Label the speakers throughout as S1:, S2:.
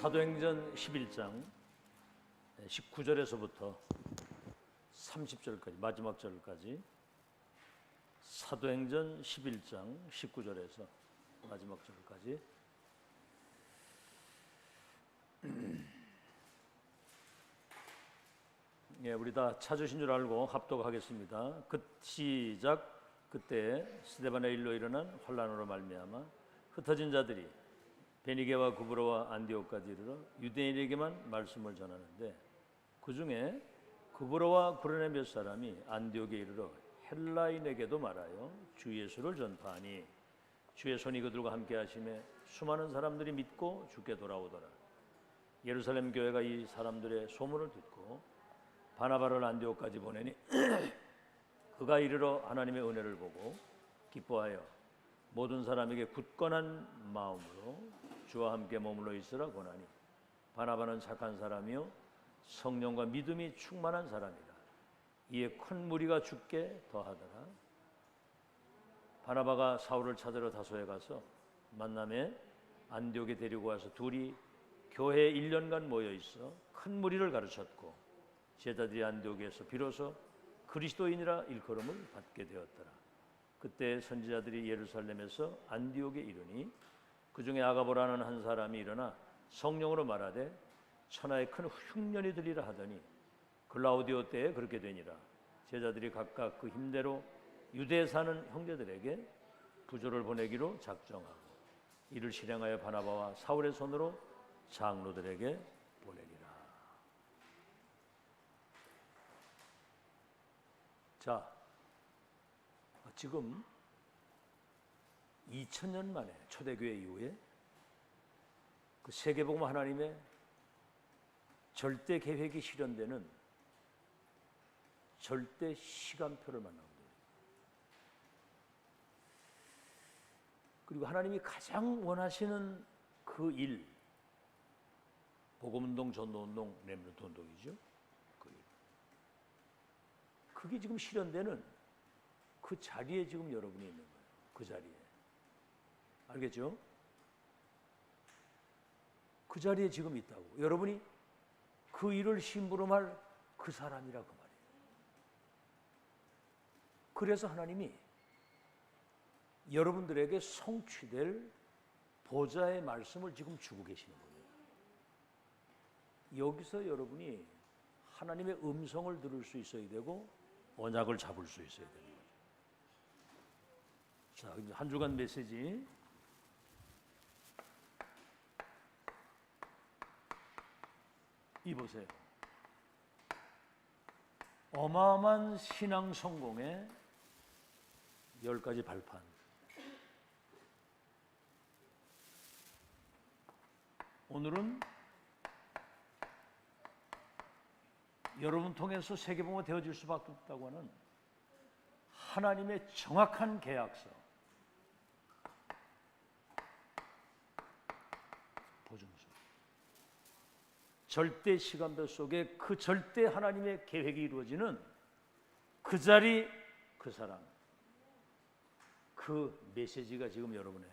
S1: 사도행전 11장 19절에서부터 30절까지 마지막 절까지 사도행전 11장 19절에서 마지막 절까지 우리 다 찾으신 줄 알고 합독하겠습니다. 시작. 그때 스데반의 일로 일어난 환란으로 말미암아 흩어진 자들이 베니게와 구브로와 안디옥까지 이르러 유대인에게만 말씀을 전하는데 그 중에 구브로와 구레네 몇 사람이 안디옥에 이르러 헬라인에게도 말하여 주 예수를 전파하니 주의 손이 그들과 함께 하심에 수많은 사람들이 믿고 주께 돌아오더라. 예루살렘 교회가 이 사람들의 소문을 듣고 바나바를 안디옥까지 보내니 그가 이르러 하나님의 은혜를 보고 기뻐하여 모든 사람에게 굳건한 마음으로 주와 함께 머물러 있으라 권하니 바나바는 착한 사람이요 성령과 믿음이 충만한 사람이라. 이에 큰 무리가 죽게 더하더라. 바나바가 사울을 찾으러 다소에 가서 만남에 안디옥에 데리고 와서 둘이 교회에 1년간 모여 있어 큰 무리를 가르쳤고 제자들이 안디옥에서 비로소 그리스도인이라 일컬음을 받게 되었더라. 그때 선지자들이 예루살렘에서 안디옥에 이르니 그 중에 아가보라는 한 사람이 일어나 성령으로 말하되 천하에 큰 흉년이 들리라 하더니 글라우디오 때에 그렇게 되니라. 제자들이 각각 그 힘대로 유대에 사는 형제들에게 부조를 보내기로 작정하고 이를 실행하여 바나바와 사울의 손으로 장로들에게 보내리라. 자, 지금 2000년 만에 초대교회 이후에 그 세계복음 하나님의 절대 계획이 실현되는 절대 시간표를 만납니다. 그리고 하나님이 가장 원하시는 그 일, 복음운동, 전도운동, 렘넌트 운동이죠. 그 일. 그게 지금 실현되는 그 자리에 지금 여러분이 있는 거예요. 그 자리에. 알겠죠? 그 자리에 지금 있다고. 여러분이 그 일을 심부름할 그 사람이라 그 말이에요. 그래서 하나님이 여러분들에게 성취될 보좌의 말씀을 지금 주고 계시는 거예요. 여기서 여러분이 하나님의 음성을 들을 수 있어야 되고 언약을 잡을 수 있어야 되는 거죠. 자, 한 주간 메시지 이 보세요. 어마어마한 신앙 성공의 10가지 발판. 오늘은 여러분 통해서 세계복음화 되어질 수밖에 없다고 하는 하나님의 정확한 계약서, 보증서. 절대 시간표 속에 그 절대 하나님의 계획이 이루어지는 그 자리, 그 사람, 그 메시지가 지금 여러분의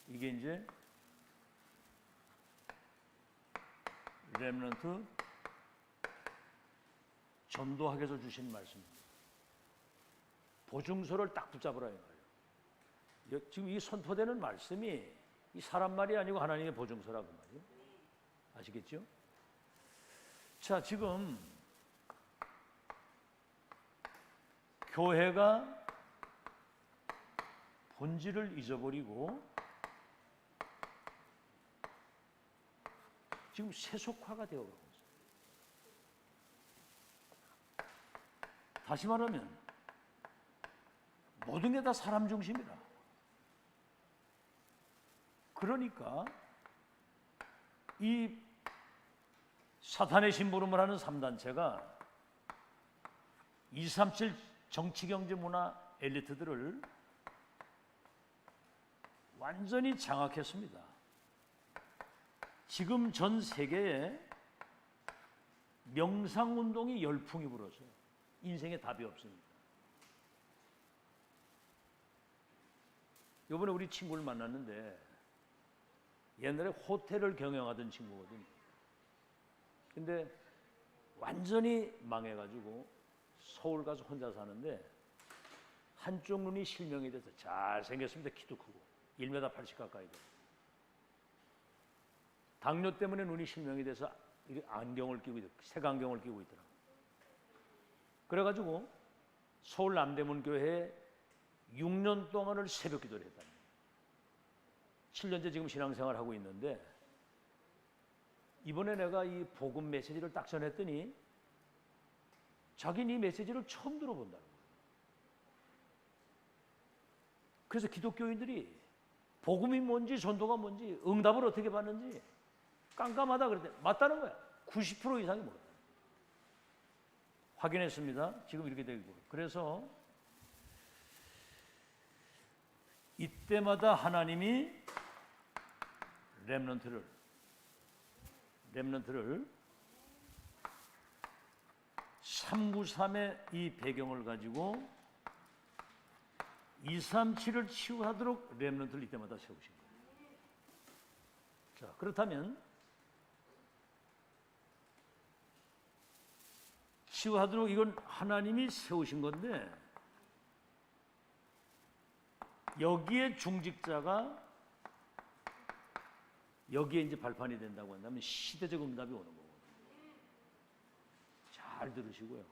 S1: 이게 이제 렘넌트 전도학에서 주신 말씀입니다. 보증서를 딱 붙잡으라 이 말이에요. 지금 이 선포되는 말씀이 이 사람 말이 아니고 하나님의 보증서라고 말이에요. 아시겠죠? 자, 지금 교회가 본질을 잊어버리고 지금 세속화가 되어가고 있어요. 다시 말하면 모든 게 다 사람 중심이다. 그러니까 이 사탄의 심부름을 하는 3단체가 237 정치, 경제, 문화 엘리트들을 완전히 장악했습니다. 지금 전 세계에 명상운동이 열풍이 불어서요. 인생에 답이 없습니다. 이번에 우리 친구를 만났는데 옛날에 호텔을 경영하던 친구거든요. 근데 완전히 망해가지고 서울 가서 혼자 사는데 한쪽 눈이 실명이 돼서 잘생겼습니다. 키도 크고 1m 80 가까이 돼요. 당뇨 때문에 눈이 실명이 돼서 안경을 끼고 있더라고요. 색안경을 끼고 있더라고요. 그래가지고 서울 남대문 교회에 6년 동안을 새벽 기도를 했다. 7년째 지금 신앙생활을 하고 있는데 이번에 내가 이 복음 메시지를 딱 전했더니 자기는 이 메시지를 처음 들어본다는 거예요. 그래서 기독교인들이 복음이 뭔지 전도가 뭔지 응답을 어떻게 받는지 깜깜하다 그랬더니 맞다는 거야. 90% 이상이 몰라요. 확인했습니다. 지금 이렇게 되고. 그래서 이때마다 하나님이 렘넌트를 393의 이 배경을 가지고 237을 치유하도록 렘넌트를 이때마다 세우신 거예요. 자, 그렇다면 치유하도록 이건 하나님이 세우신 건데 여기에 중직자가 여기에 이제 발판이 된다고 한다면 시대적 응답이 오는 거거든요. 잘 들으시고요.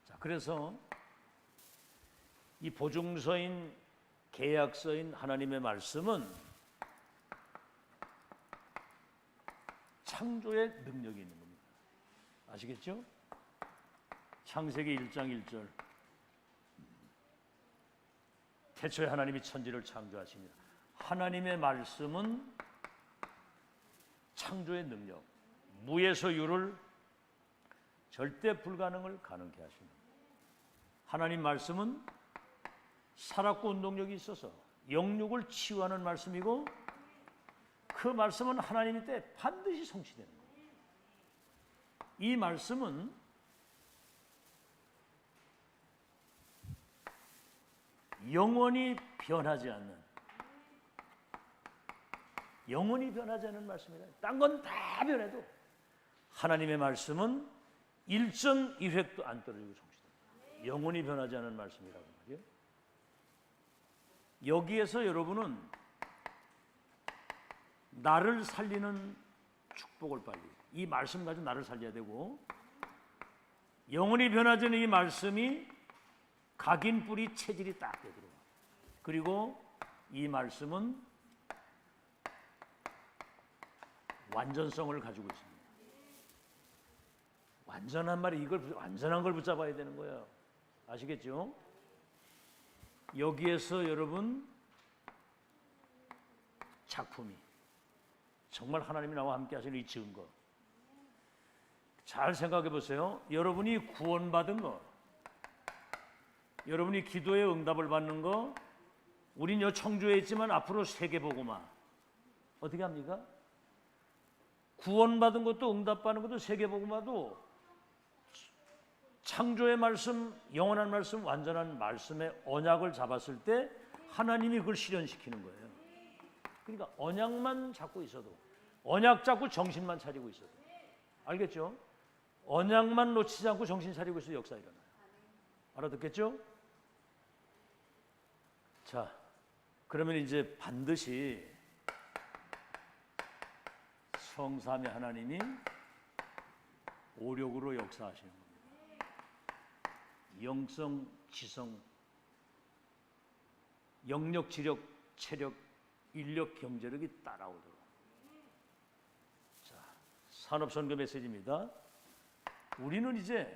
S1: 자, 그래서 이 보증서인 계약서인 하나님의 말씀은 창조의 능력이 있는 겁니다. 아시겠죠? 창세기 1장 1절 태초에 하나님이 천지를 창조하십니다. 하나님의 말씀은 창조의 능력, 무에서 유를 절대 불가능을 가능케 하십니다. 하나님 말씀은 살았고 운동력이 있어서 영육을 치유하는 말씀이고 그 말씀은 하나님의 때 반드시 성취되는 거예요. 이 말씀은 영원히 변하지 않는 말씀이다. 딴 건 다 변해도 하나님의 말씀은 1.1획도 안 떨어지고 성취됩니다. 영원히 변하지 않는 말씀이라고 말이에요. 여기에서 여러분은 나를 살리는 축복을 빨리 이 말씀 가지고 나를 살려야 되고 영원히 변하지 않는 이 말씀이 각인 뿌리 체질이 딱 되도록 그리고 이 말씀은 완전성을 가지고 있습니다. 완전한 말이 이걸 완전한 걸 붙잡아야 되는 거예요. 아시겠죠? 여기에서 여러분 작품이 정말 하나님이 나와 함께 하시는 이 증거 잘 생각해 보세요. 여러분이 구원받은 거 여러분이 기도의 응답을 받는 거 우린 여 청주에 있지만 앞으로 세계복음화 어떻게 합니까? 구원받은 것도 응답받는 것도 세계복음화도 창조의 말씀, 영원한 말씀, 완전한 말씀의 언약을 잡았을 때 하나님이 그걸 실현시키는 거예요. 그러니까 언약만 잡고 있어도 언약 잡고 정신만 차리고 있어도 알겠죠? 언약만 놓치지 않고 정신 차리고 있어도 역사 일어나요. 알아듣겠죠? 자, 그러면 이제 반드시 성삼위 하나님이 오력으로 역사하시는 겁니다. 영성, 지성, 영력, 지력, 체력, 인력, 경제력이 따라오도록. 자, 산업선교 메시지입니다. 우리는 이제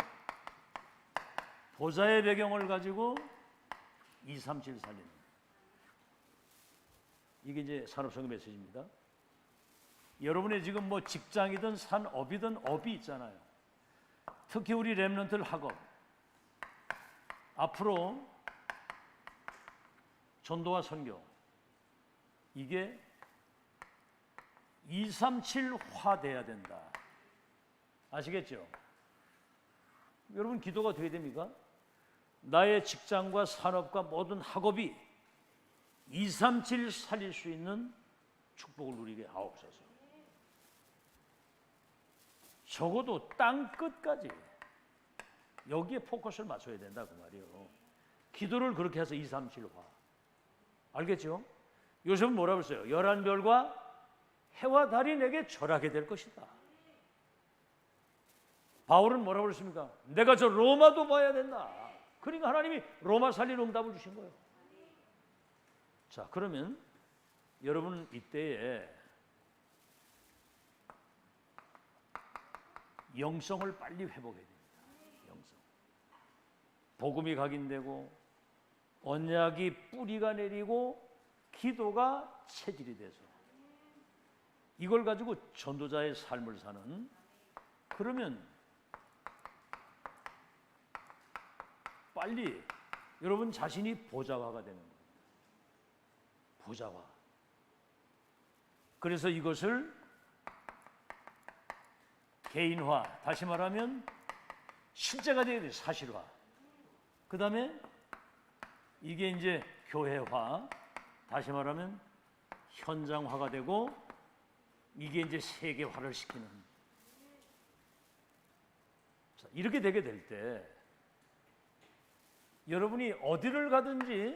S1: 보좌의 배경을 가지고 237 살리는 이게 이제 산업선교 메시지입니다. 여러분의 지금 뭐 직장이든 산업이든 업이 있잖아요. 특히 우리 렘넌트 학업 앞으로 전도와 선교 이게 237화 돼야 된다. 아시겠죠? 여러분 기도가 어떻게 됩니까? 나의 직장과 산업과 모든 학업이 237 살릴 수 있는 축복을 누리게 하옵소서. 적어도 땅 끝까지 여기에 포커스를 맞춰야 된다 그 말이에요. 기도를 그렇게 해서 2, 3, 7화. 알겠죠? 요셉은 뭐라고 했어요? 11별과 해와 달이 내게 절하게 될 것이다. 바울은 뭐라고 그랬습니까? 내가 저 로마도 봐야 된다. 그러니까 하나님이 로마 살리는 응답을 주신 거예요. 자, 그러면 여러분 이때에 영성을 빨리 회복해야 됩니다. 영성. 복음이 각인되고 언약이 뿌리가 내리고 기도가 체질이 돼서 이걸 가지고 전도자의 삶을 사는, 그러면 빨리 여러분 자신이 보좌화가 되는 거예요. 보좌화. 그래서 이것을 개인화, 다시 말하면 실제가 되어야 돼요. 사실화. 그 다음에 이게 이제 교회화, 다시 말하면 현장화가 되고, 이게 이제 세계화를 시키는. 자, 이렇게 되게 될 때 여러분이 어디를 가든지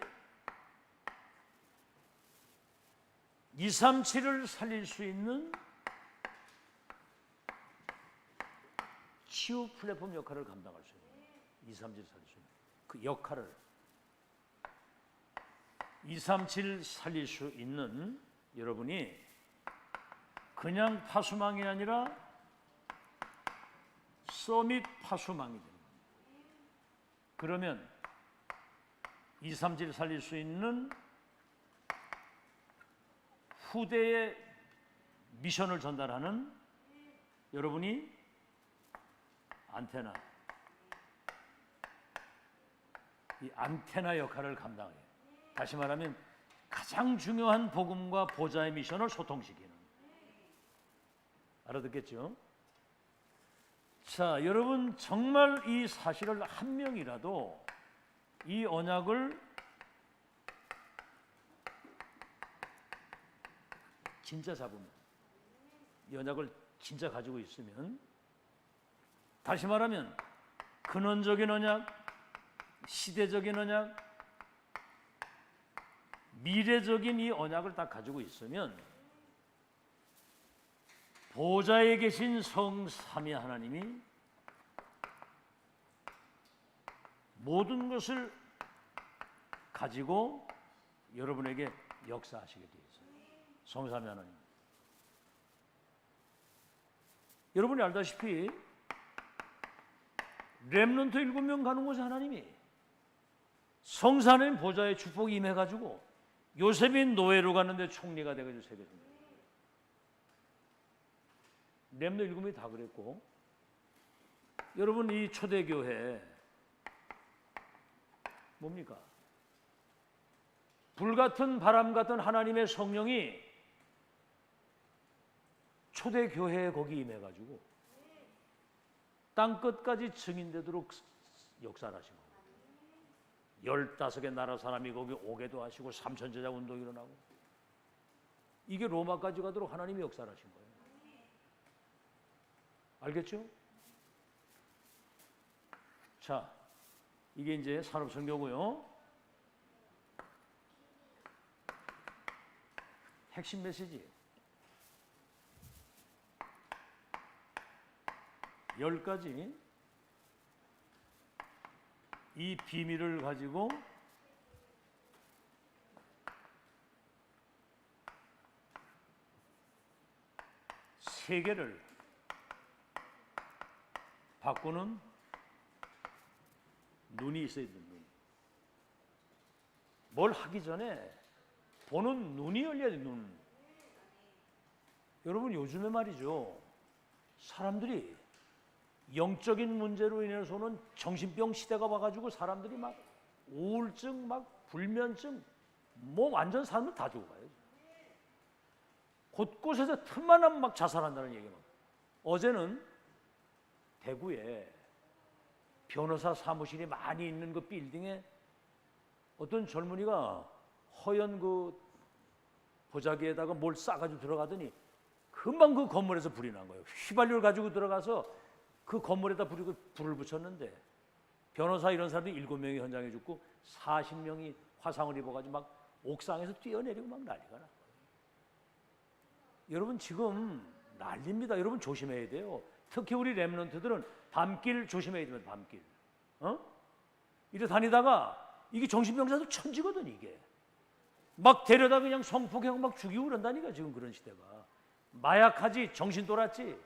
S1: 237을 살릴 수 있는 치유 플랫폼 역할을 감당할 수 있는, 237을 살릴 수 있는 그 역할을 237 살릴 수 있는 여러분이 그냥 파수망이 아니라 서밋 파수망이 되는 겁니다. 그러면 237 살릴 수 있는 후대의 미션을 전달하는 여러분이 안테나, 이 안테나 역할을 감당해요. 다시 말하면 가장 중요한 복음과 보좌의 미션을 소통시키는. 알아듣겠죠? 자, 여러분 정말 이 사실을 한 명이라도 이 언약을 진짜 잡으면, 이 언약을 진짜 가지고 있으면, 다시 말하면 근원적인 언약, 시대적인 언약, 미래적인 이 언약을 딱 가지고 있으면 보좌에 계신 성삼위 하나님이 모든 것을 가지고 여러분에게 역사하시게 되어 있어요. 성삼위 하나님. 여러분이 알다시피 렘넌트 7명 가는 곳에 하나님이 성사는 보좌의 축복이 임해가지고 요셉이 노예로 갔는데 총리가 돼가지고 세계입니다. 렘넌트 7명이 다 그랬고, 여러분 이 초대교회 뭡니까? 불같은 바람 같은 하나님의 성령이 초대교회에 거기 임해가지고 땅끝까지 증인되도록 역사를 하신 거예요. 15개 나라 사람이 거기 오게도 하시고 3천제자 운동이 일어나고, 이게 로마까지 가도록 하나님이 역사를 하신 거예요. 알겠죠? 자, 이게 이제 산업선교고요. 핵심 메시지 10가지 이 비밀을 가지고 세계를 바꾸는 눈이 있어야 됩니다. 눈. 뭘 하기 전에 보는 눈이 열려야 돼요. 눈. 여러분 요즘에 말이죠, 사람들이 영적인 문제로 인해서는 정신병 시대가 와가지고 사람들이 막 우울증, 막 불면증, 뭐 완전 사람들 다 죽어가요. 곳곳에서 틈만 나면 막 자살한다는 얘기만. 어제는 대구에 변호사 사무실이 많이 있는 그 빌딩에 어떤 젊은이가 허연 그 보자기에다가 뭘 싸가지고 들어가더니 금방 그 건물에서 불이 난 거예요. 휘발유를 가지고 들어가서 그 건물에다 불을 붙였는데 변호사 이런 사람들이 7명이 현장에 죽고 40명이 화상을 입어가지고 막 옥상에서 뛰어내리고 막 난리가 난 거예요. 여러분 지금 난립니다. 여러분 조심해야 돼요. 특히 우리 렘넌트들은 밤길 조심해야 됩니다. 밤길. 이래 다니다가 이게 정신병자도 천지거든 이게. 막 데려다 그냥 성폭행 막 죽이고 그런다니까 지금 그런 시대가. 마약하지 정신 돌았지.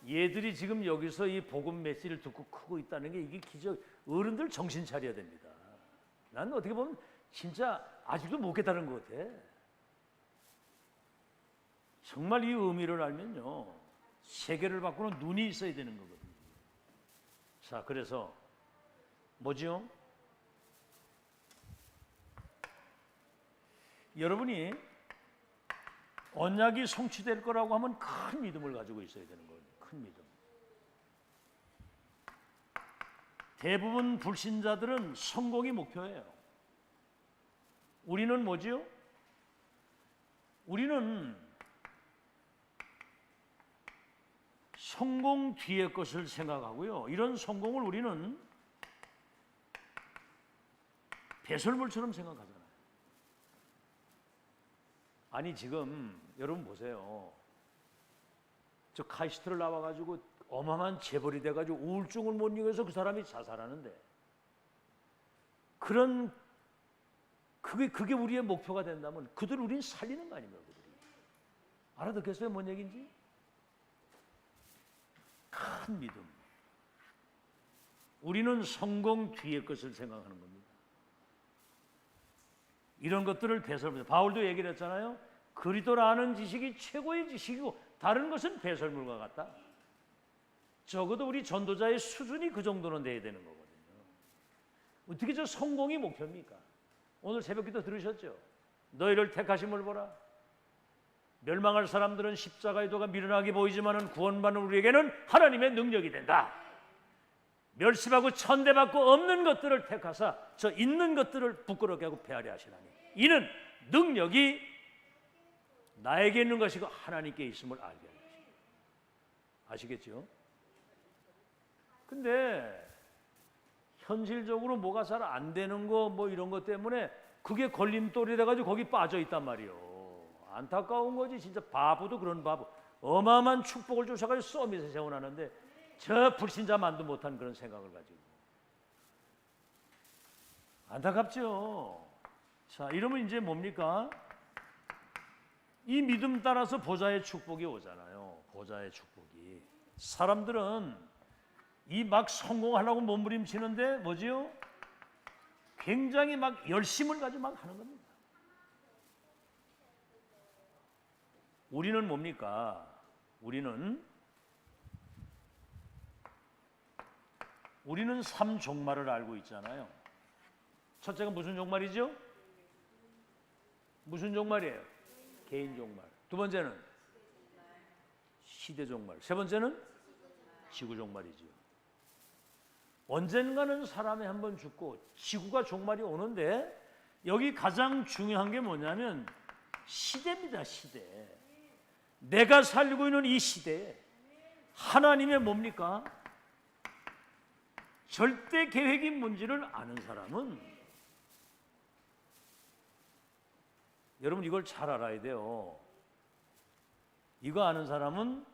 S1: 얘들이 지금 여기서 이 복음 메시지를 듣고 크고 있다는 게 이게 기적. 어른들 정신 차려야 됩니다. 난 어떻게 보면 진짜 아직도 못 깨달은 것 같아. 정말 이 의미를 알면요 세계를 바꾸는 눈이 있어야 되는 거거든요. 자, 그래서 뭐죠? 여러분이 언약이 성취될 거라고 하면 큰 믿음을 가지고 있어야 되는 거예요. 큰 믿음. 대부분 불신자들은 성공이 목표예요. 우리는 뭐지요? 우리는 성공 뒤의 것을 생각하고요. 이런 성공을 우리는 배설물처럼 생각하잖아요. 아니 지금 여러분 보세요. 저 카이스트를 나와가지고 어마어마한 재벌이 돼가지고 우울증을 못 이겨서 그 사람이 자살하는데 그런 그게 우리의 목표가 된다면 그들 우리는 살리는 거 아닙니까? 그들이 알아듣겠어요? 뭔 얘기인지? 큰 믿음. 우리는 성공 뒤의 것을 생각하는 겁니다. 이런 것들을 배설물. 바울도 얘기를 했잖아요. 그리스도를 아는 지식이 최고의 지식이고 다른 것은 배설물과 같다. 적어도 우리 전도자의 수준이 그 정도는 돼야 되는 거거든요. 어떻게 저 성공이 목표입니까? 오늘 새벽기도 들으셨죠? 너희를 택하심을 보라. 멸망할 사람들은 십자가의 도가 미련하게 보이지만 구원받는 우리에게는 하나님의 능력이 된다. 멸시받고 천대받고 없는 것들을 택하사 저 있는 것들을 부끄럽게 하고 패하려 하시나니 이는 능력이 나에게 있는 것이고 하나님께 있음을 알게 하는 것입니다. 아시겠죠? 근데 현실적으로 뭐가 잘 안 되는 거 뭐 이런 것 때문에 그게 걸림돌이 돼가지고 거기 빠져 있단 말이에요. 안타까운 거지. 진짜 바보도 그런 바보. 어마어마한 축복을 쫓아가지고 서밋에 세워놨는데 저 불신자만도 못한 그런 생각을 가지고. 안타깝죠. 자, 이러면 이제 뭡니까? 이 믿음 따라서 보좌의 축복이 오잖아요. 보좌의 축복이. 사람들은 이 막 성공하려고 몸부림치는데 뭐지요? 굉장히 막 열심을 가지고 막 하는 겁니다. 우리는 뭡니까? 우리는 삼종말을 알고 있잖아요. 첫째가 무슨 종말이죠? 무슨 종말이에요? 개인 종말. 두 번째는 시대 종말. 세 번째는 지구 종말이죠. 언젠가는 사람이 한번 죽고 지구가 종말이 오는데 여기 가장 중요한 게 뭐냐면 시대입니다. 시대. 내가 살고 있는 이 시대에 하나님의 뭡니까? 절대 계획이 뭔지를 아는 사람은 여러분 이걸 잘 알아야 돼요. 이거 아는 사람은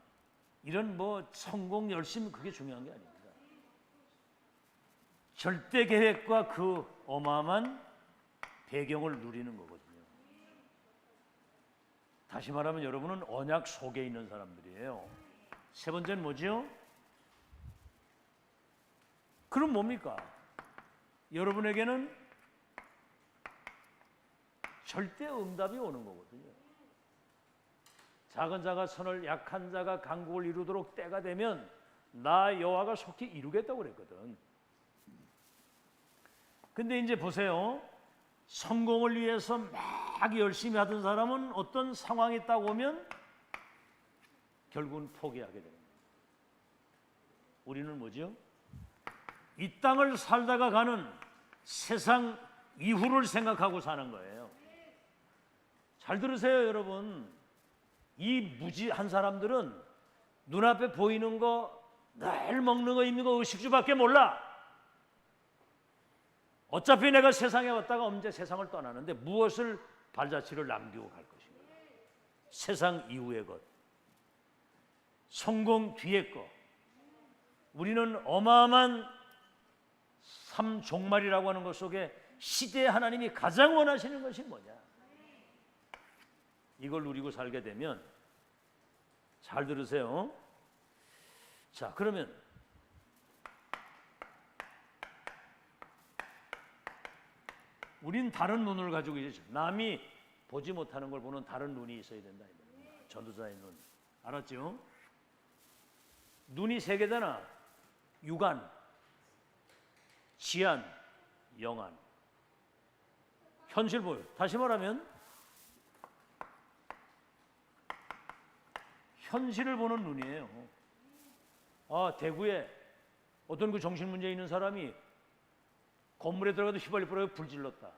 S1: 이런 뭐 성공 열심 그게 중요한 게 아닙니다. 절대 계획과 그 어마어마한 배경을 누리는 거거든요. 다시 말하면 여러분은 언약 속에 있는 사람들이에요. 세 번째는 뭐죠? 그럼 뭡니까? 여러분에게는 절대 응답이 오는 거거든요. 작은 자가 선을 약한 자가 강국을 이루도록 때가 되면 나 여호와가 속히 이루겠다고 그랬거든. 근데 이제 보세요. 성공을 위해서 막 열심히 하던 사람은 어떤 상황이 딱 오면 결국은 포기하게 됩니다. 우리는 뭐죠? 이 땅을 살다가 가는 세상 이후를 생각하고 사는 거예요. 잘 들으세요, 여러분. 이 무지한 사람들은 눈앞에 보이는 거, 늘 먹는 거, 입는 거, 의식주밖에 몰라. 어차피 내가 세상에 왔다가 언제 세상을 떠나는데 무엇을 발자취를 남기고 갈 것인가. 세상 이후의 것, 성공 뒤의 것. 우리는 어마어마한 삶 종말이라고 하는 것 속에 시대의 하나님이 가장 원하시는 것이 뭐냐. 이걸 누리고 살게 되면, 잘 들으세요. 자, 그러면 우린 다른 눈을 가지고 있죠. 남이 보지 못하는 걸 보는 다른 눈이 있어야 된다. 전도자의 눈. 알았죠? 눈이 세 개잖아. 육안, 지안, 영안. 현실 보여. 다시 말하면 현실을 보는 눈이에요. 아, 대구에 어떤 그 정신 문제 있는 사람이 건물에 들어가도 휘발유 뿌려 불 질렀다.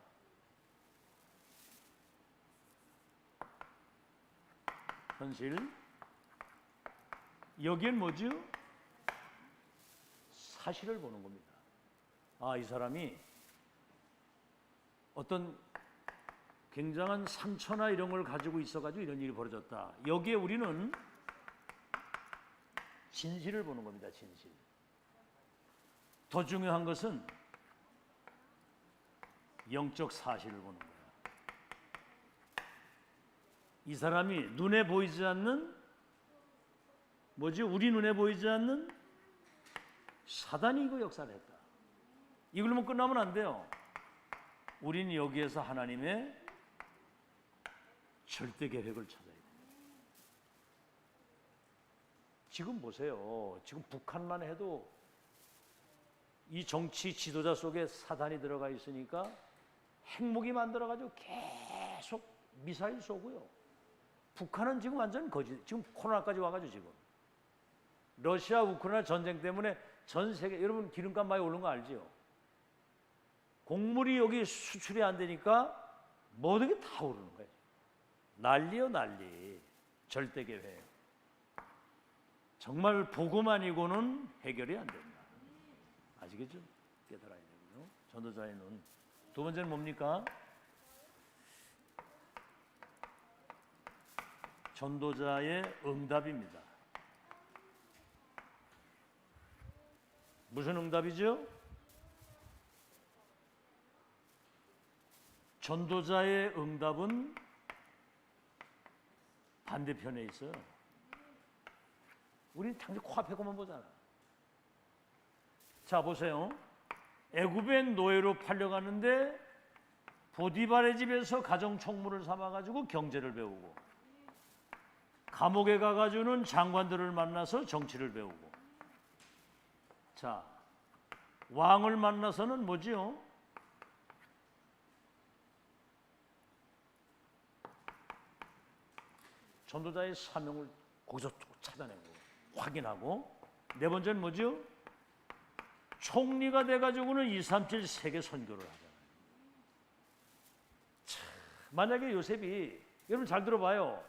S1: 현실. 여기엔 뭐죠? 사실을 보는 겁니다. 아, 이 사람이 어떤 굉장한 상처나 이런 걸 가지고 있어가지고 이런 일이 벌어졌다. 여기에 우리는 진실을 보는 겁니다. 진실. 더 중요한 것은 영적 사실을 보는 거예요. 이 사람이 눈에 보이지 않는 뭐지? 우리 눈에 보이지 않는 사단이 이거 역사를 했다. 이걸로만 끝나면 안 돼요. 우리는 여기에서 하나님의 절대 계획을 찾아야 돼요. 지금 보세요. 지금 북한만 해도 이 정치 지도자 속에 사단이 들어가 있으니까 핵무기 만들어가지고 계속 미사일 쏘고요. 북한은 지금 완전 거짓. 지금 코로나까지 와가지고 지금 러시아 우크라이나 전쟁 때문에 전 세계, 여러분 기름값 많이 오른 거 알지요? 곡물이 여기 수출이 안 되니까 모든 게 다 오르는 거예요. 난리요, 난리. 절대 계획. 정말 복음 아니고는 해결이 안 된다. 아시겠죠? 깨달아야 되고요. 전도자의 눈. 두 번째는 뭡니까? 전도자의 응답입니다. 무슨 응답이죠? 전도자의 응답은 반대편에 있어요. 우리는 당장 코앞에만 보잖아. 자, 보세요. 애굽의 노예로 팔려가는데 보디발의 집에서 가정 총무를 삼아가지고 경제를 배우고, 감옥에 가가지고는 장관들을 만나서 정치를 배우고, 자, 왕을 만나서는 뭐지요? 전도자의 사명을 거기서 찾아내고 확인하고, 네 번째는 뭐죠? 총리가 돼가지고는 237 세계 선교를 하잖아요. 참, 만약에 요셉이, 여러분 잘 들어봐요.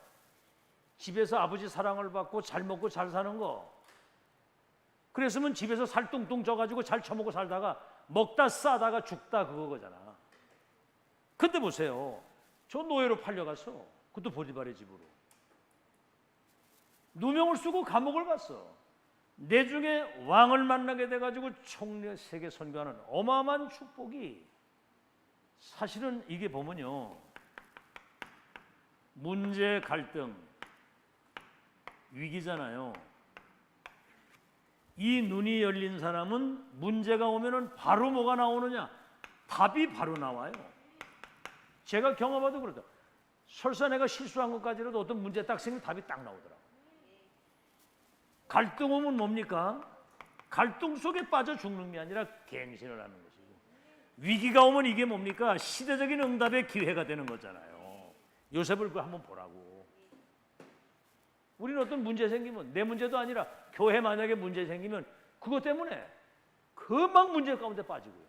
S1: 집에서 아버지 사랑을 받고 잘 먹고 잘 사는 거, 그랬으면 집에서 살 뚱뚱 쪄가지고 잘 처먹고 살다가 먹다 싸다가 죽다 그거잖아. 근데 보세요. 저 노예로 팔려갔어. 그것도 보디발의 집으로. 누명을 쓰고 감옥을 갔어. 내중에 왕을 만나게 돼가지고 총리 세계 선교하는 어마어마한 축복이, 사실은 이게 보면요, 문제, 갈등, 위기잖아요. 이 눈이 열린 사람은 문제가 오면은 바로 뭐가 나오느냐? 답이 바로 나와요. 제가 경험하도 그렇다. 설사 내가 실수한 것까지라도 어떤 문제 딱 생기면 답이 딱 나오더라고요. 갈등 오면 뭡니까? 갈등 속에 빠져 죽는 게 아니라 갱신을 하는 것이고, 위기가 오면 이게 뭡니까? 시대적인 응답의 기회가 되는 거잖아요. 요셉을 그 한번 보라고. 우리는 어떤 문제 생기면, 내 문제도 아니라 교회 만약에 문제 생기면 그것 때문에 금방 문제 가운데 빠지고요.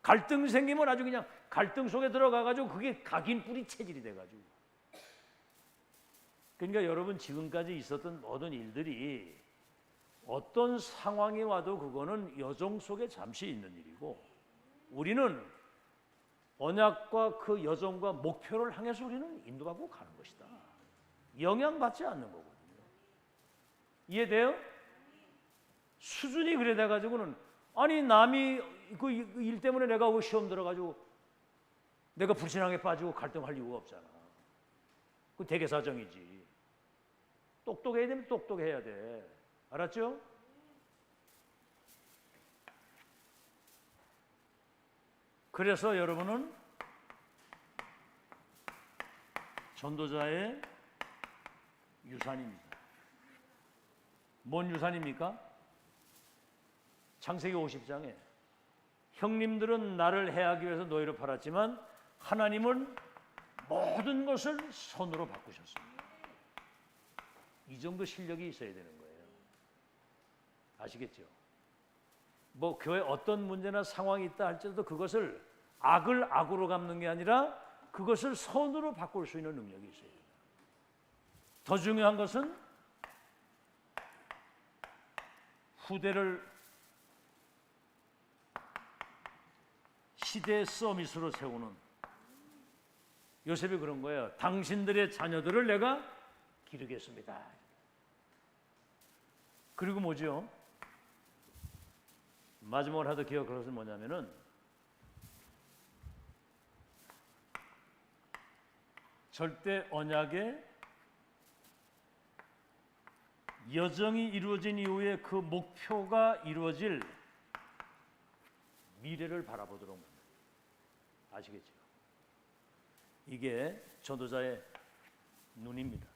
S1: 갈등 생기면 아주 그냥 갈등 속에 들어가가지고 그게 각인 뿌리 체질이 돼가지고. 그러니까 여러분 지금까지 있었던 모든 일들이 어떤 상황이 와도 그거는 여정 속에 잠시 있는 일이고, 우리는 언약과 그 여정과 목표를 향해서 우리는 인도하고 가는 것이다. 영향받지 않는 거거든요. 이해돼요? 수준이 그래 돼가지고는, 아니 남이 그 일 때문에 내가 그 시험 들어가지고 내가 불신앙에 빠지고 갈등할 이유가 없잖아. 그 대개사정이지. 똑똑해야 되면 똑똑해야 돼. 알았죠? 그래서 여러분은 전도자의 유산입니다. 뭔 유산입니까? 창세기 50장에 형님들은 나를 해하기 위해서 너희를 팔았지만 하나님은 모든 것을 손으로 바꾸셨습니다. 이 정도 실력이 있어야 되는 거예요. 아시겠죠? 뭐 교회 어떤 문제나 상황이 있다 할지라도 그것을 악을 악으로 갚는 게 아니라 그것을 선으로 바꿀 수 있는 능력이 있어야 됩니다. 더 중요한 것은 후대를 시대의 서밋으로 세우는, 요셉이 그런 거예요. 당신들의 자녀들을 내가 기르겠습니다. 그리고 뭐죠? 마지막으로 하도 기억할 것은 뭐냐면은 절대 언약의 여정이 이루어진 이후에 그 목표가 이루어질 미래를 바라보도록 합니다. 아시겠죠? 이게 전도자의 눈입니다.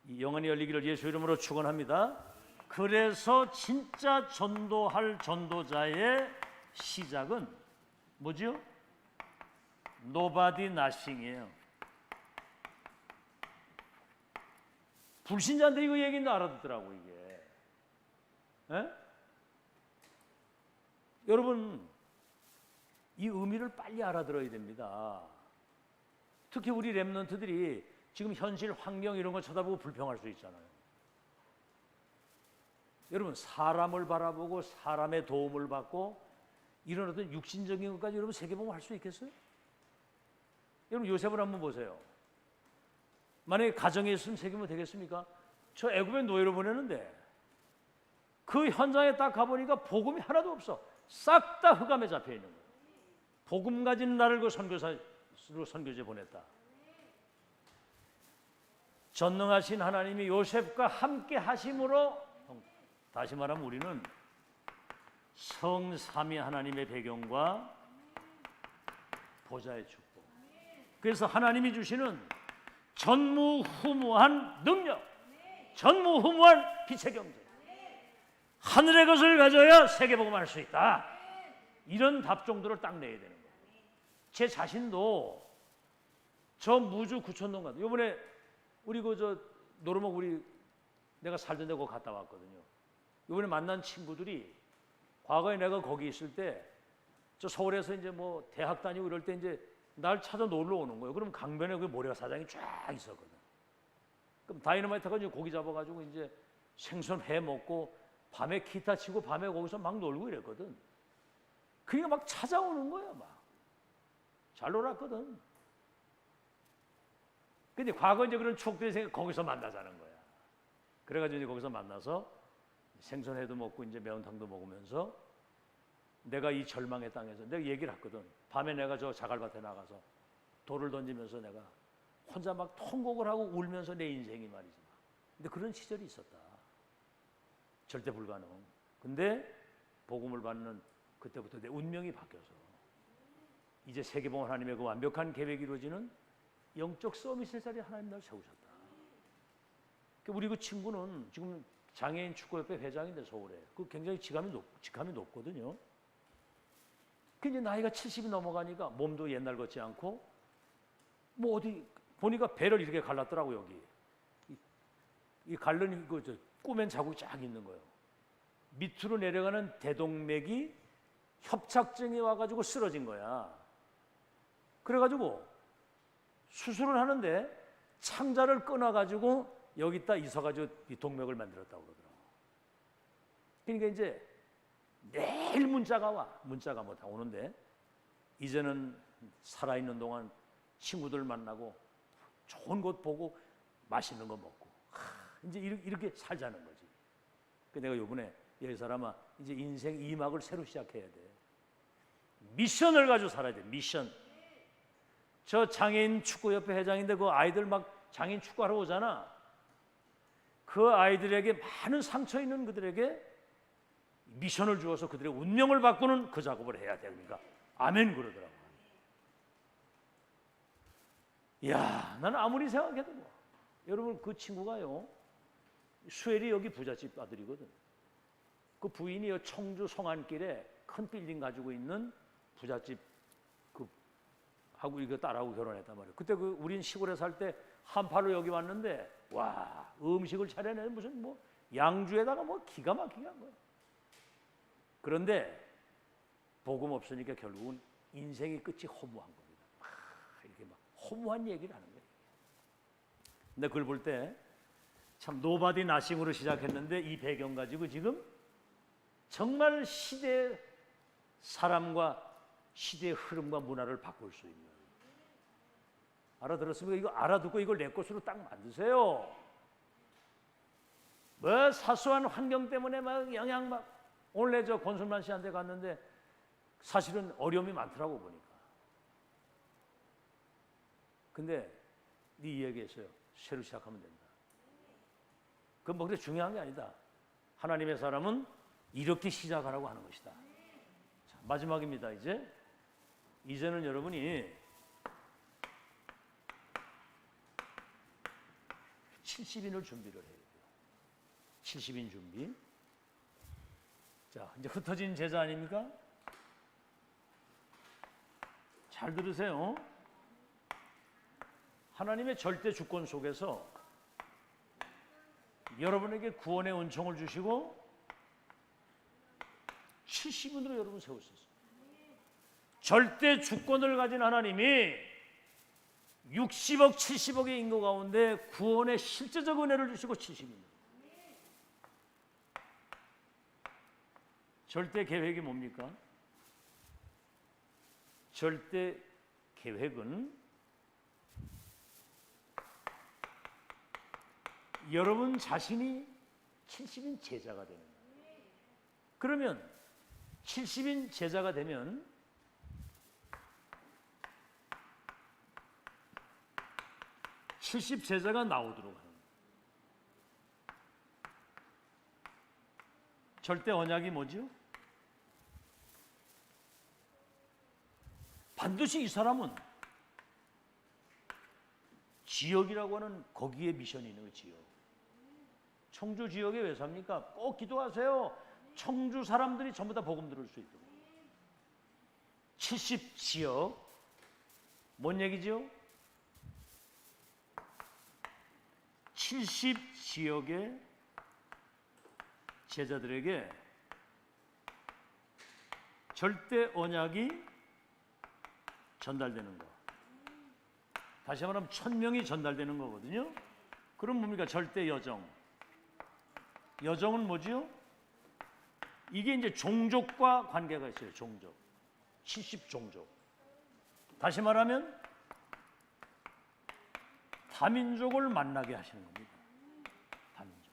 S1: 이 영안이 열리기를 예수 이름으로 축원합니다. 그래서 진짜 전도할 전도자의 시작은 뭐죠? Nobody nothing이에요. 불신자인데 이거 얘기는 알아듣더라고 이게. 에? 여러분 이 의미를 빨리 알아들어야 됩니다. 특히 우리 렘넌트들이 지금 현실 환경 이런 거 쳐다보고 불평할 수 있잖아요. 여러분 사람을 바라보고 사람의 도움을 받고 이런 어떤 육신적인 것까지 여러분 세계보험 할 수 있겠어요? 여러분 요셉을 한번 보세요. 만약에 가정에 있으면 세계보험 되겠습니까? 저 애굽에 노예로 보내는데 그 현장에 딱 가보니까 복음이 하나도 없어. 싹 다 흑암에 잡혀 있는 거예요. 복음 가진 나를 그 선교사로 선교지에 보냈다. 전능하신 하나님이 요셉과 함께 하심으로, 다시 말하면 우리는 성삼위 하나님의 배경과 보좌의 축복, 그래서 하나님이 주시는 전무후무한 능력, 전무후무한 빛의 경제, 하늘의 것을 가져야 세계복음을 할 수 있다. 이런 답 정도를 딱 내야 되는 거예요. 제 자신도 저 무주 구천동 가도 이번에 우리 노르목 내가 살던 데 거기 갔다 왔거든요. 이번에 만난 친구들이 과거에 내가 거기 있을 때 저 서울에서 이제 뭐 대학 다니고 이럴 때 이제 날 찾아 놀러 오는 거예요. 그럼 강변에 그 모래사장이 쫙 있었거든. 그럼 다이너마이트가 이제 고기 잡아가지고 이제 생선 회 먹고 밤에 기타 치고 밤에 거기서 막 놀고 이랬거든. 그러니까 막 찾아오는 거야, 막. 잘 놀았거든. 근데 과거 이제 그런 추억들이 생겨 거기서 만나자는 거야. 그래가지고 이제 거기서 만나서 생선회도 먹고 이제 매운탕도 먹으면서 내가 이 절망의 땅에서 내가 얘기를 했거든. 밤에 내가 저 자갈밭에 나가서 돌을 던지면서 내가 혼자 막 통곡을 하고 울면서 내 인생이 말이지. 근데 그런 시절이 있었다. 절대 불가능. 근데 복음을 받는 그때부터 내 운명이 바뀌어서 이제 세계봉 하나님의 그 완벽한 계획이 이루어지는 영적 서밋의 자리에 하나님 날 세우셨다. 우리 그 친구는 지금 장애인 축구협회 회장인데 서울에 그 굉장히 직함이 높거든요. 근데 나이가 70이 넘어가니까 몸도 옛날 같지 않고 뭐 어디 보니까 배를 이렇게 갈랐더라고. 여기 이 갈른 그 꾸맨 자국이 쫙 있는 거예요. 밑으로 내려가는 대동맥이 협착증이 와가지고 쓰러진 거야. 그래가지고 수술을 하는데 창자를 끊어가지고 여기다 있어가지고 이 동맥을 만들었다고 그러더라고. 그러니까 이제 매일 문자가 와. 문자가 뭐 다 오는데 이제는 살아있는 동안 친구들 만나고 좋은 곳 보고 맛있는 거 먹고 이제 이렇게 살자는 거지. 내가 요번에 이 사람아 이제 인생 2막을 새로 시작해야 돼. 미션을 가지고 살아야 돼. 미션. 저 장애인 축구협회 회장인데 그 아이들 막 장애인 축구하러 오잖아. 그 아이들에게 많은 상처 있는 그들에게 미션을 주어서 그들의 운명을 바꾸는 그 작업을 해야 돼. 그러니까 아멘 그러더라고. 이야, 나는 아무리 생각해도 뭐. 여러분 그 친구가요 수엘이 여기 부잣집 아들이거든. 그 부인이 청주 성안길에 큰 빌딩 가지고 있는 부잣집 그 하고 이거 딸하고 결혼했단 말이에요. 그때 그 우린 시골에 살 때 한파로 여기 왔는데 와 음식을 차려내 무슨 뭐 양주에다가 뭐 기가 막히게 한 거야. 그런데 복음 없으니까 결국은 인생의 끝이 허무한 겁니다. 이렇게 막 허무한 얘기를 하는 거예요. 근데 그걸 볼 때 참 노바디 나싱으로 시작했는데 이 배경 가지고 지금 정말 시대 사람과 시대의 흐름과 문화를 바꿀 수 있는. 알아들었습니까? 이거 알아듣고 이걸 내 것으로 딱 만드세요. 뭐 사소한 환경 때문에 막 영향 막 오늘 저 권순만 씨한테 갔는데 사실은 어려움이 많더라고 보니까. 근데 네 이야기했어요. 새로 시작하면 된다. 그건 뭐 그래 중요한 게 아니다. 하나님의 사람은 이렇게 시작하라고 하는 것이다. 자, 마지막입니다. 이제는 여러분이 70인을 준비를 해야 돼요. 70인 준비. 자, 이제 흩어진 제자 아닙니까? 잘 들으세요. 하나님의 절대 주권 속에서 여러분에게 구원의 은총을 주시고 70인으로 여러분 세울 수 있어요. 절대 주권을 가진 하나님이 60억, 70억의 인구 가운데 구원의 실제적 은혜를 주시고 70인. 절대 계획이 뭡니까? 절대 계획은 여러분 자신이 70인 제자가 되는 거예요. 그러면 70인 제자가 되면 (70) 제자가 나오도록 하는 거예요. 절대 언약이 뭐죠? 반드시 이 사람은 지역이라고 하는 거기에 미션이 있는 거예요. 지역. 청주 지역에 왜 삽니까? 꼭 기도하세요. 청주 사람들이 전부 다 복음 들을 수 있도록. 70 지역. 뭔 얘기죠? 70 지역의 제자들에게 절대 언약이 전달되는 거. 다시 말하면 1000명이 전달되는 거거든요. 그럼 뭡니까? 절대 여정. 여정은 뭐지요? 이게 이제 종족과 관계가 있어요. 종족. 70 종족. 다시 말하면 다민족을 만나게 하시는 겁니다. 다민족.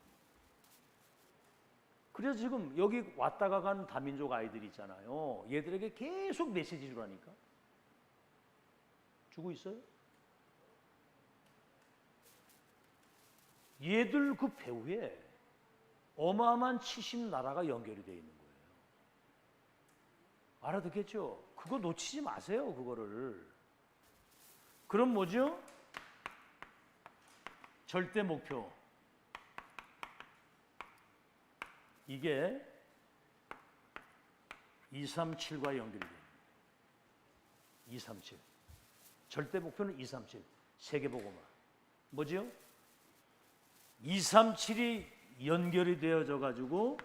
S1: 그래서 지금 여기 왔다가 간 다민족 아이들이 있잖아요. 얘들에게 계속 메시지 주라니까. 주고 있어요? 얘들 그 배후에 어마어마한 70 나라가 연결이 되어 있는 거예요. 알아듣겠죠? 그거 놓치지 마세요. 그거를. 그럼 뭐죠? 절대 목표. 이게 237과 연결이 돼요. 237. 절대 목표는 237. 세계복음화. 뭐지요? 237이 연결이 되어져 가지고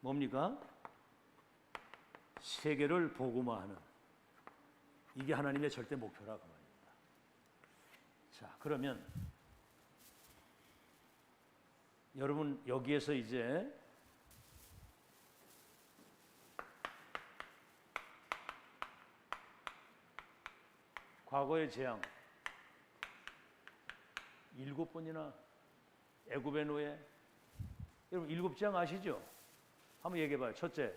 S1: 뭡니까? 세계를 복음화하는, 이게 하나님의 절대 목표라고 말입니다. 자, 그러면 여러분 여기에서 이제 과거의 재앙 7번이나 애굽의 노예, 여러분 7재앙 아시죠? 한번 얘기해 봐요. 첫째,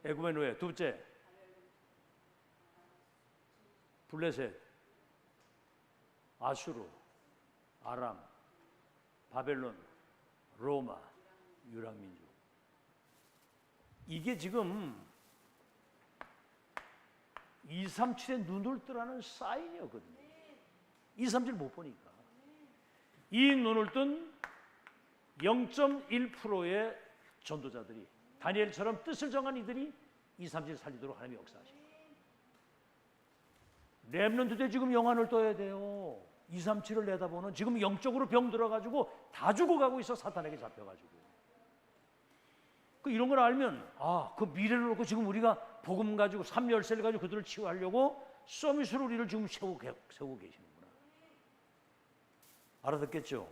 S1: 애굽의 노예. 둘째, 블레셋, 아수르, 아람, 바벨론, 로마, 유랑민족. 이게 지금 237의 눈을 뜨라는 사인이었거든요. 237 못 보니까. 이 눈을 뜬 0.1%의 전도자들이, 다니엘처럼 뜻을 정한 이들이 237 살리도록 하나님이 역사하십니다. 렘넌트 때 지금 영안을 떠야 돼요. 237을 내다보는, 지금 영적으로 병 들어가지고 다 죽어가고 있어. 사탄에게 잡혀가지고. 이런 걸 알면 그 미래를 놓고 지금 우리가 복음 가지고 3열쇠를 가지고 그들을 치유하려고 서밋으로 우리를 지금 세우고 계시는구나. 알아듣겠죠?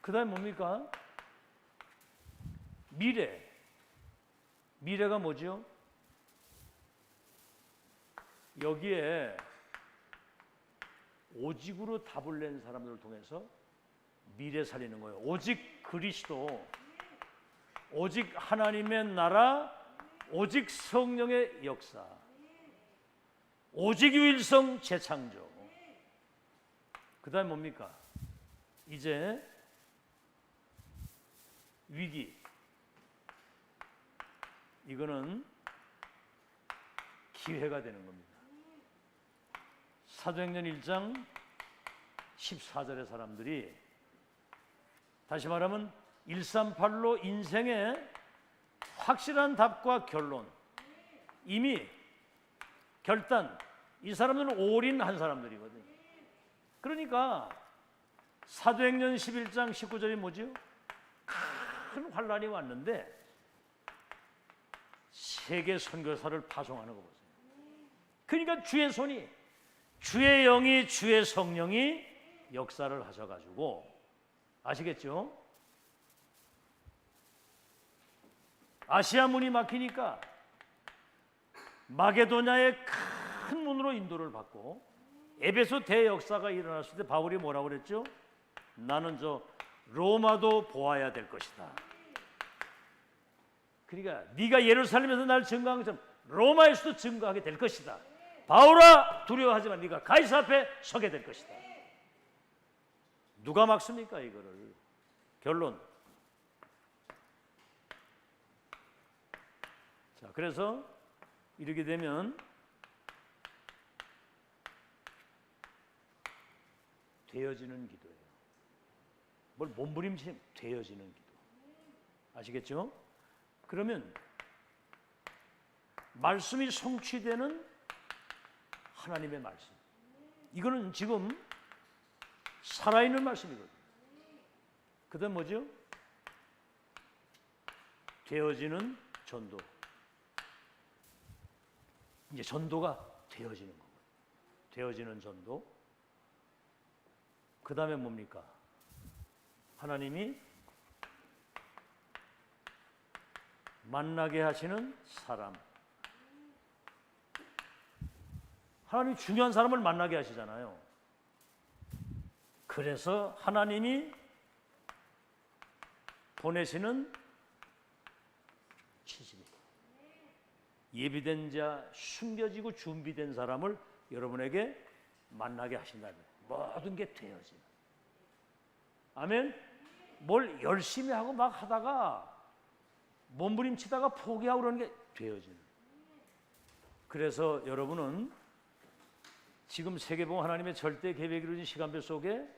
S1: 그 다음에 뭡니까? 미래가 뭐죠? 여기에 오직으로 답을 낸 사람들을 통해서 미래 살리는 거예요. 오직 그리스도, 오직 하나님의 나라, 오직 성령의 역사, 오직 유일성 재창조. 그 다음에 뭡니까? 이제 위기. 이거는 기회가 되는 겁니다. 사도행전 1장 14절의 사람들이, 다시 말하면 138로 인생의 확실한 답과 결론, 이미 결단, 이 사람들은 올인한 사람들이거든요. 그러니까 사도행전 11장 19절이 뭐죠? 큰 환란이 왔는데 세계 선교사를 파송하는 거 보세요. 그러니까 주의 손이, 주의 영이, 주의 성령이 역사를 하셔가지고, 아시겠죠? 아시아 문이 막히니까 마게도냐의 큰 문으로 인도를 받고, 에베소 대역사가 일어났을 때 바울이 뭐라고 그랬죠? 나는 저 로마도 보아야 될 것이다. 그러니까 네가 예루살렘에서 날 증거한 것처럼 로마에서도 증거하게 될 것이다. 바울아, 두려워하지 마. 네가 가이사 앞에 서게 될 것이다. 누가 막습니까 이거를? 결론. 자, 그래서 이렇게 되면 되어지는 기도예요. 뭘 몸부림치면 되어지는 기도. 아시겠죠? 그러면 말씀이 성취되는 하나님의 말씀, 이거는 지금 살아있는 말씀이거든요. 그 다음 뭐죠? 되어지는 전도. 이제 전도가 되어지는 거예요. 되어지는 전도. 그 다음에 뭡니까? 하나님이 만나게 하시는 사람. 하나님이 중요한 사람을 만나게 하시잖아요. 그래서 하나님이 보내시는 70일. 예비된 자, 숨겨지고 준비된 사람을 여러분에게 만나게 하신다면 모든 게 되어지는. 아멘. 뭘 열심히 하고 막 하다가 몸부림치다가 포기하고 그러는 게 되어지는. 그래서 여러분은 지금 세계봉 하나님의 절대 계획이 이루어진 시간표 속에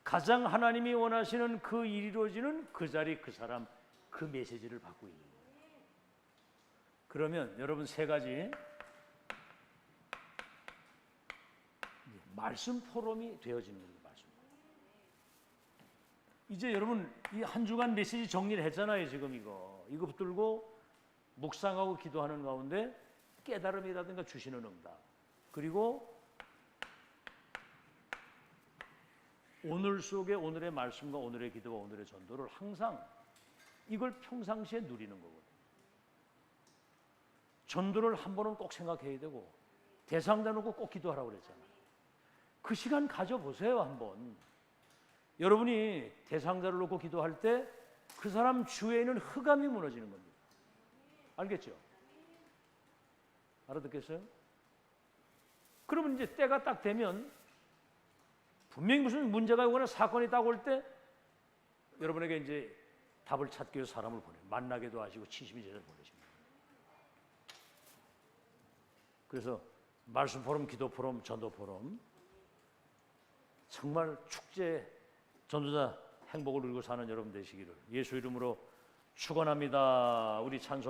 S1: 가장 하나님이 원하시는 그 일이 이루어지는 그 자리, 그 사람, 그 메시지를 받고 있는 거예요. 그러면 여러분 세 가지 말씀 포럼이 되어지는 거예요. 말씀. 이제 여러분 이 한 주간 메시지 정리를 했잖아요. 지금 이거 붙들고 묵상하고 기도하는 가운데 깨달음이라든가 주시는 응답, 그리고 오늘 속에 오늘의 말씀과 오늘의 기도와 오늘의 전도를 항상 이걸 평상시에 누리는 거거든요. 전도를 한 번은 꼭 생각해야 되고 대상자 놓고 꼭 기도하라고 그랬잖아요. 그 시간 가져보세요. 한번 여러분이 대상자를 놓고 기도할 때 그 사람 주위에 있는 흑암이 무너지는 겁니다. 알겠죠? 알아듣겠어요? 그러면 이제 때가 딱 되면 분명히 무슨 문제가 오거나 사건이 딱 올 때 여러분에게 이제 답을 찾기 위해서 사람을 보내요. 만나게도 하시고 72제자를 보내십니다. 그래서 말씀 포럼, 기도 포럼, 전도 포럼, 정말 축제 전도자 행복을 누리고 사는 여러분 되시기를 예수 이름으로 축원합니다. 우리 찬송